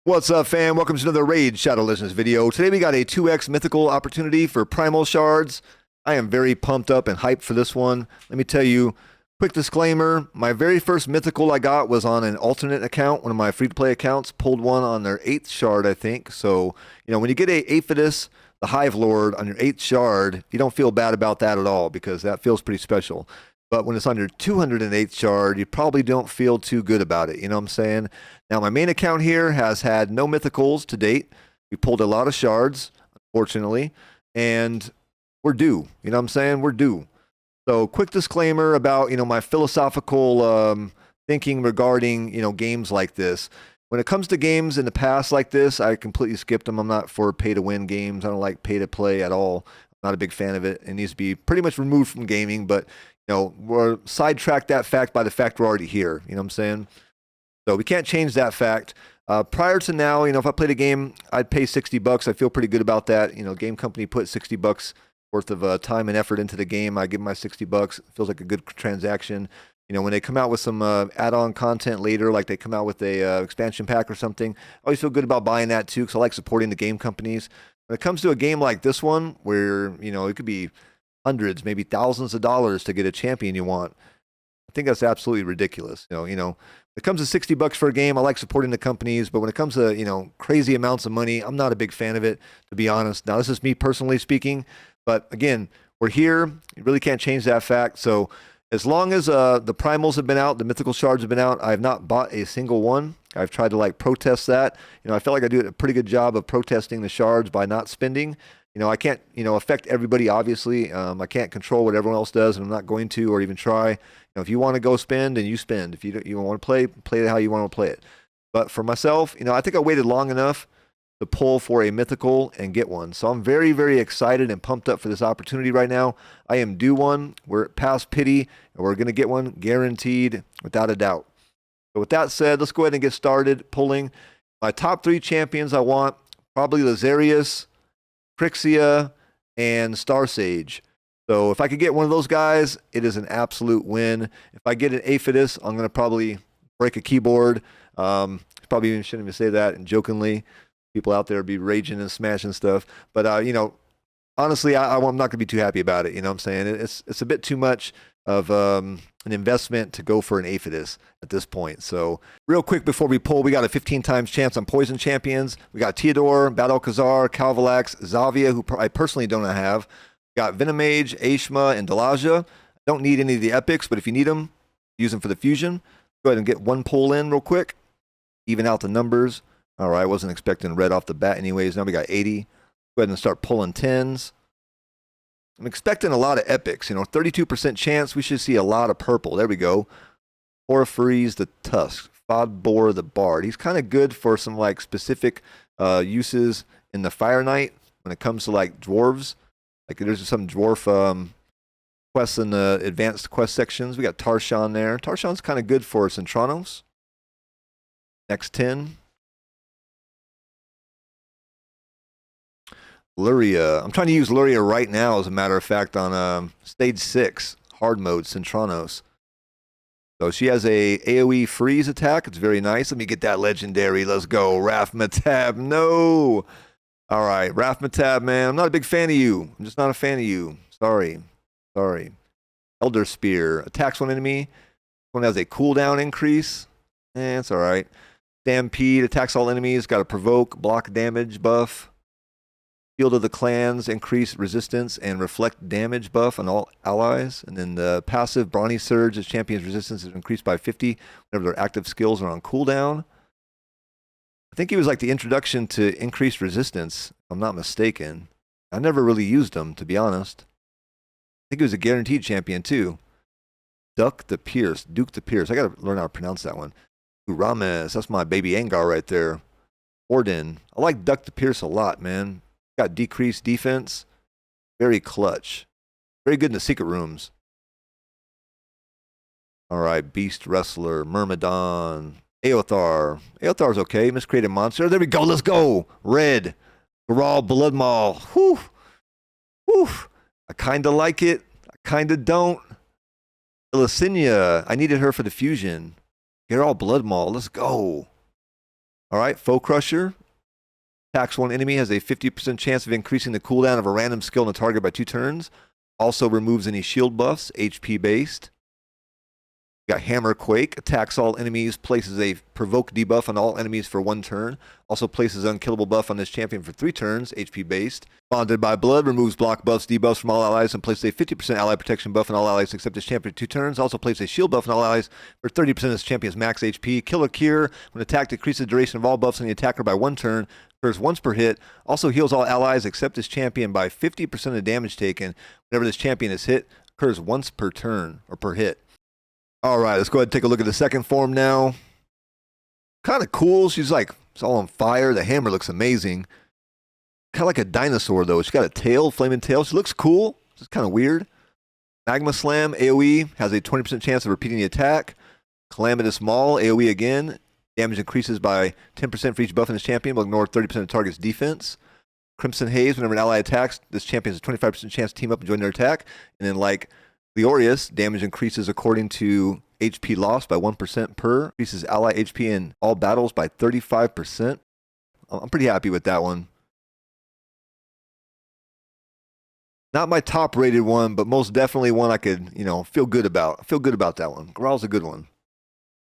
What's up, fam? Welcome to another Raid Shadow Legends video. Today we got a 2x mythical opportunity for Primal Shards. I am very pumped up and hyped for this one. Let me tell you, quick disclaimer, my very first mythical I got was on an alternate account, one of my free-to-play accounts, pulled one on their 8th shard, I think. So, you know, when you get a Aphidus, the Hive Lord, on your 8th shard, you don't feel bad about that at all because that feels pretty special. But when it's on your 208th shard, you probably don't feel too good about it. You know what I'm saying? Now, my main account here has had no mythicals to date. We pulled a lot of shards, unfortunately, and we're due. You know what I'm saying? We're due. So, quick disclaimer about, my philosophical thinking regarding, games like this. When it comes to games in the past like this, I completely skipped them. I'm not for pay-to-win games. I don't like pay-to-play at all. I'm not a big fan of it. It needs to be pretty much removed from gaming, but we're sidetracked that fact by the fact we're already here. You know what I'm saying? So we can't change that fact. Prior to now, if I played a game, I'd pay $60. I feel pretty good about that. Game company put $60 worth of time and effort into the game. I give my $60. It feels like a good transaction. When they come out with some add-on content later, like they come out with a expansion pack or something, I always feel good about buying that too, because I like supporting the game companies. When it comes to a game like this one, where it could be hundreds, maybe thousands of dollars to get a champion you want, I think that's absolutely ridiculous. When it comes to $60 for a game, I like supporting the companies, but when it comes to crazy amounts of money, I'm not a big fan of it, to be honest. Now, this is me personally speaking, but again, we're here. You really can't change that fact. So as long as the primals have been out, the mythical shards have been out, I have not bought a single one. I've tried to protest that. I feel like I do a pretty good job of protesting the shards by not spending. I can't, affect everybody, obviously. I can't control what everyone else does, and I'm not going to or even try. If you want to go spend, then you spend. If you want to play it how you want to play it. But for myself, I think I waited long enough to pull for a mythical and get one. So I'm very, very excited and pumped up for this opportunity right now. I am due one. We're past pity, and we're going to get one guaranteed without a doubt. So with that said, let's go ahead and get started pulling. My top 3 champions I want, probably Lazarius, Crixia, and Star Sage. So if I could get one of those guys, it is an absolute win. If I get an Aphidus, I'm going to probably break a keyboard. Probably even shouldn't even say that, and jokingly, people out there be raging and smashing stuff. But, honestly, I'm not going to be too happy about it. You know what I'm saying? It's a bit too much of an investment to go for an Aphidus at this point. So real quick before we pull, we got a 15 times chance on Poison Champions. We got Theodore, Battle-Khazar, Calvalax, Zavia, who I personally don't have. We got Venomage, Ashma, and Delaja. Don't need any of the epics, but if you need them, use them for the fusion. Go ahead and get one pull in real quick. Even out the numbers. All right, I wasn't expecting red off the bat anyways. Now we got 80. Go ahead and start pulling 10s. I'm expecting a lot of epics. 32% chance we should see a lot of purple. There we go. Orpheus the Tusk. Fodbor the Bard. He's kind of good for some specific uses in the Fire Knight when it comes to dwarves. There's some dwarf quests in the advanced quest sections. We got Tarshan there. Tarshan's kind of good for Centranos. Next 10. Luria. I'm trying to use Luria right now, as a matter of fact, on stage 6, hard mode, Centranos. So she has a AoE freeze attack. It's very nice. Let me get that legendary. Let's go. Raphmatab. No. All right. Raphmatab, man. I'm not a big fan of you. I'm just not a fan of you. Sorry. Elder Spear. Attacks one enemy. One has a cooldown increase. It's all right. Stampede. Attacks all enemies. Got a provoke, block damage buff. Field of the Clans, increase resistance and reflect damage buff on all allies. And then the passive Brawny Surge, as champion's resistance is increased by 50 whenever their active skills are on cooldown. I think he was the introduction to increased resistance, if I'm not mistaken. I never really used him, to be honest. I think he was a guaranteed champion too. Duke the Pierce. I gotta learn how to pronounce that one. Urames, that's my baby Angar right there. Orden. I like Duke the Pierce a lot, man. Got decreased defense. Very clutch. Very good in the secret rooms. All right. Beast Wrestler. Myrmidon. Eothar. Eothar's okay. Miscreated Monster. There we go. Let's go. Red. Garal Blood Maul. Whew. I kind of like it. I kind of don't. Ilicinia. I needed her for the fusion. Garal Blood Maul. Let's go. All right, Foe Crusher. Attacks one enemy, has a 50% chance of increasing the cooldown of a random skill on the target by 2 turns. Also removes any shield buffs, HP based. Got Hammer Quake, attacks all enemies, places a provoke debuff on all enemies for 1 turn. Also places an unkillable buff on this champion for 3 turns, HP based. Bonded by Blood, removes block buffs, debuffs from all allies, and places a 50% ally protection buff on all allies except this champion for 2 turns. Also places a shield buff on all allies for 30% of this champion's max HP. Killer Cure, when attacked, decreases the duration of all buffs on the attacker by 1 turn. Occurs once per hit. Also heals all allies except this champion by 50% of damage taken. Whenever this champion is hit, occurs once per turn, or per hit. All right, let's go ahead and take a look at the second form now. Kind of cool. She's like, it's all on fire. The hammer looks amazing. Kind of like a dinosaur, though. She's got a tail, flaming tail. She looks cool. It's kind of weird. Magma Slam, AoE, has a 20% chance of repeating the attack. Calamitous Maul, AoE again. Damage increases by 10% for each buff in this champion, will ignore 30% of the target's defense. Crimson Haze, whenever an ally attacks, this champion has a 25% chance to team up and join their attack. And then like Leorius, damage increases according to HP loss by 1% per. Increases ally HP in all battles by 35%. I'm pretty happy with that one. Not my top rated one, but most definitely one I could, feel good about. I feel good about that one. Growl's a good one.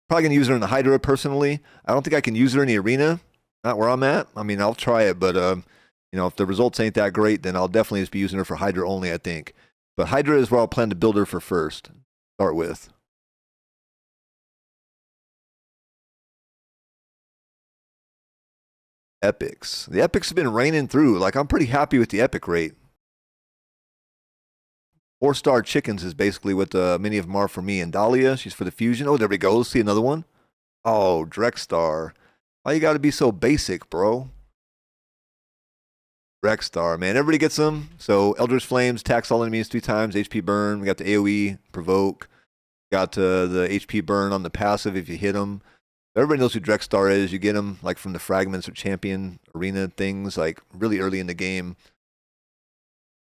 Probably going to use her in the Hydra personally. I don't think I can use her in the arena. Not where I'm at. I mean, I'll try it, but, if the results ain't that great, then I'll definitely just be using her for Hydra only, I think. But Hydra is where I'll plan to build her for first. Start with. Epics. The epics have been raining through. Like, I'm pretty happy with the epic rate. 4-star chickens is basically what many of them are for me. And Dahlia, she's for the fusion. Oh, there we go. Let's see another one. Oh, Drexstar. Why you gotta be so basic, bro? Drexstar, man. Everybody gets them. So, Eldritch Flames, attacks all enemies 3 times, HP burn. We got the AoE, provoke. Got the HP burn on the passive if you hit them. Everybody knows who Drexstar is. You get them like from the fragments or champion arena things, like really early in the game.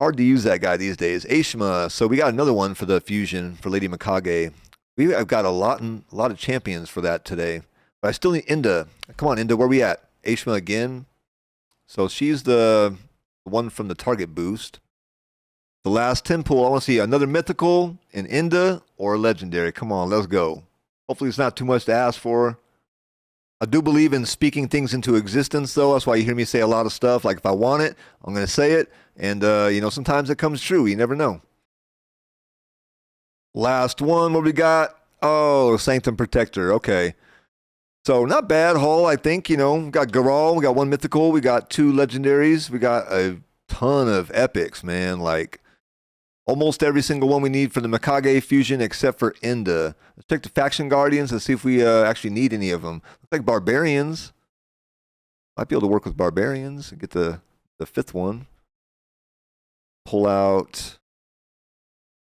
Hard to use that guy these days. Ashima. So we got another one for the fusion for Lady Mikage. I've got a lot of champions for that today. But I still need Inda. Come on, Inda, where we at? Ashima again. So she's the one from the target boost. The last 10 pool, I want to see another mythical, an Inda, or a legendary. Come on, let's go. Hopefully it's not too much to ask for. I do believe in speaking things into existence, though. That's why you hear me say a lot of stuff. Like, if I want it, I'm going to say it. And, sometimes it comes true. You never know. Last one, what we got? Oh, Sanctum Protector. Okay. So, not bad haul, I think. We got Garal, we got 1 mythical, we got 2 legendaries, we got a ton of epics, man. Like, almost every single one we need for the Mikage fusion except for Inda. Let's check the Faction Guardians and see if we actually need any of them. Looks like Barbarians. Might be able to work with Barbarians and get the 5th one. Pull out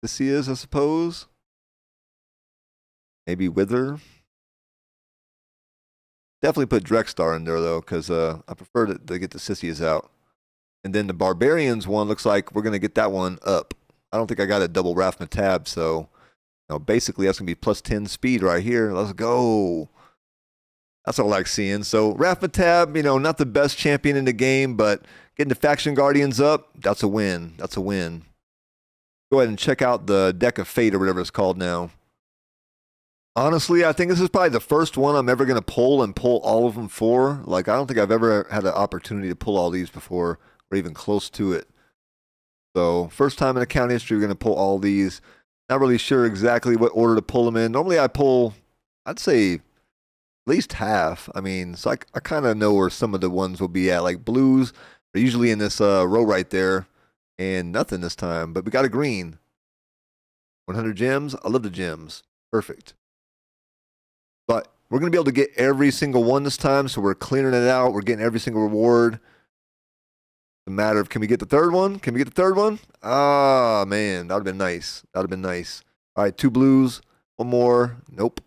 Theseus, I suppose. Maybe Wither. Definitely put Drexstar in there, though, because I prefer to get the Sissies out. And then the Barbarians one looks like we're going to get that one up. I don't think I got a double Rathmatab, so basically that's going to be plus 10 speed right here. Let's go. That's what I like seeing. So Rathmatab, not the best champion in the game, but getting the Faction Guardians up, that's a win. That's a win. Go ahead and check out the Deck of Fate or whatever it's called now. Honestly, I think this is probably the first one I'm ever going to pull and pull all of them for. Like, I don't think I've ever had an opportunity to pull all these before or even close to it. So, first time in account history, we're going to pull all these. Not really sure exactly what order to pull them in. Normally, I pull, I'd say, at least half. I mean, so I kind of know where some of the ones will be at. Like, blues are usually in this row right there. And nothing this time. But we got a green. 100 gems. I love the gems. Perfect. But we're going to be able to get every single one this time, so we're clearing it out. We're getting every single reward. It's a matter of, can we get the 3rd one? Can we get the 3rd one? Ah, man, that would have been nice. That would have been nice. All right, 2 blues. 1 more. Nope.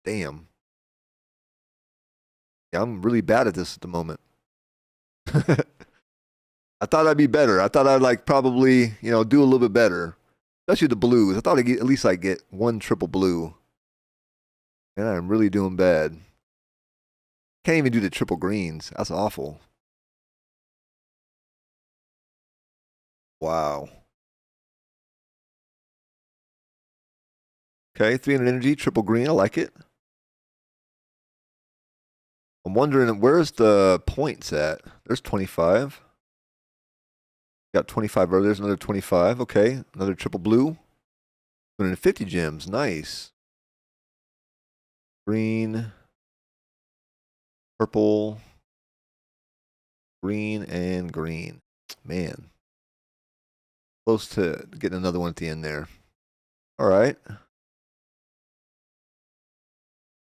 Damn. Yeah, I'm really bad at this at the moment. I thought I'd be better. I thought I'd probably, do a little bit better. Especially the blues. I thought at least I'd get 1 triple blue. And I'm really doing bad. Can't even do the triple greens. That's awful. Wow. Okay, 300 energy, triple green. I like it. I'm wondering, where's the points at? There's 25. Got 25 earlier. There's another 25. Okay, another triple blue. 250 gems. Nice. Green. Purple. Green and green. Man. Close to getting another one at the end there. All right.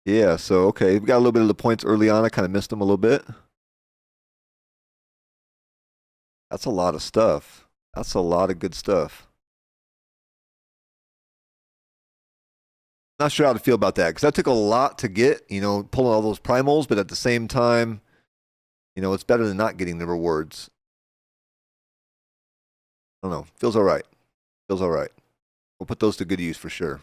Yeah, so, okay. We got a little bit of the points early on. I kind of missed them a little bit. That's a lot of stuff. That's a lot of good stuff. Not sure how to feel about that because that took a lot to get, you know, pulling all those primals, but at the same time, you know, it's better than not getting the rewards. I don't know. Feels all right. Feels all right. We'll put those to good use for sure.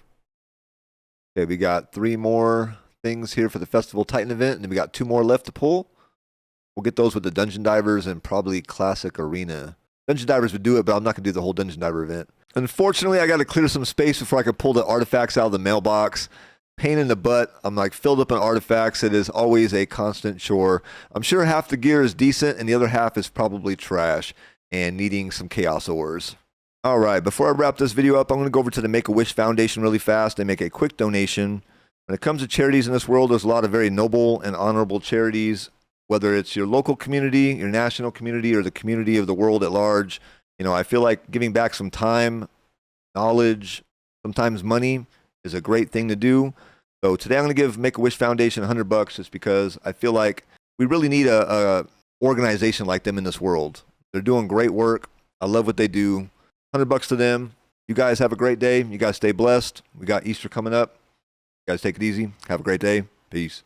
Okay, we got 3 more things here for the Festival Titan event, and then we got 2 more left to pull. We'll get those with the Dungeon Divers and probably Classic Arena. Dungeon Divers would do it, but I'm not going to do the whole Dungeon Diver event. Unfortunately, I got to clear some space before I could pull the artifacts out of the mailbox. Pain in the butt. I'm like filled up on artifacts. It is always a constant chore. I'm sure half the gear is decent and the other half is probably trash and needing some chaos ores. All right, before I wrap this video up, I'm going to go over to the Make-A-Wish Foundation really fast and make a quick donation. When it comes to charities in this world, there's a lot of very noble and honorable charities, whether it's your local community, your national community, or the community of the world at large. You know, I feel like giving back some time, knowledge, sometimes money is a great thing to do. So today I'm going to give Make-A-Wish Foundation $100 just because I feel like we really need a organization like them in this world. They're doing great work. I love what they do. $100 to them. You guys have a great day. You guys stay blessed. We got Easter coming up. You guys take it easy. Have a great day. Peace.